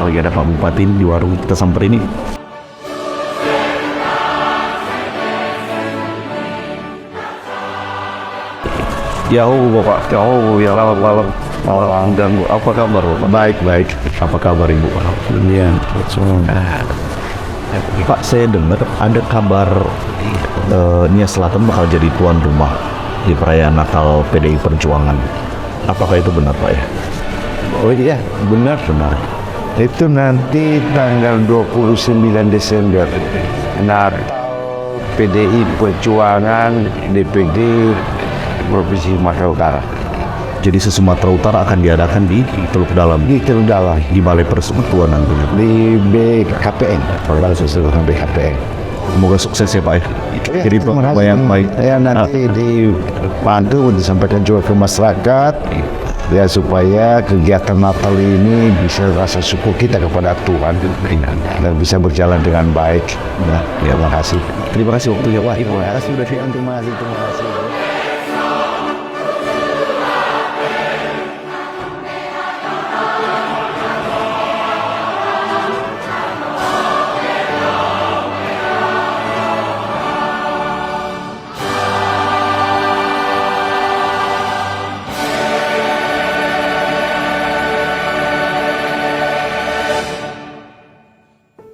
lagi ada Pak Bupati di warung, kita samperin nih. Ya Bapak, ya malam ganggu. Apa kabar Bapak? Baik. Apa kabar Ibu? Iya, Pak, saya dengar ada kabar Nia Selatan bakal jadi tuan rumah di perayaan Natal PDI Perjuangan. Apakah itu benar Pak ya? oh iya, benar. Itu nanti tanggal 29 Desember. Natal PDI Perjuangan DPD Provinsi Sumatera Utara. Jadi se-Sumatera Utara akan diadakan di Teluk Dalam, Di Teluk Dalam, di Balai Persekutuan nantinya. di BKPN, Balai Persekutuan BKPN. Semoga sukses ya Pak ya. Jadi terima kasih. yang baik. Ya nanti dibantu disampaikan juga ke masyarakat ya supaya kegiatan Natal ini bisa rasa syukur kita kepada Tuhan dan bisa berjalan dengan baik. Nah, terima kasih. Terima kasih waktunya Pak. Terima kasih.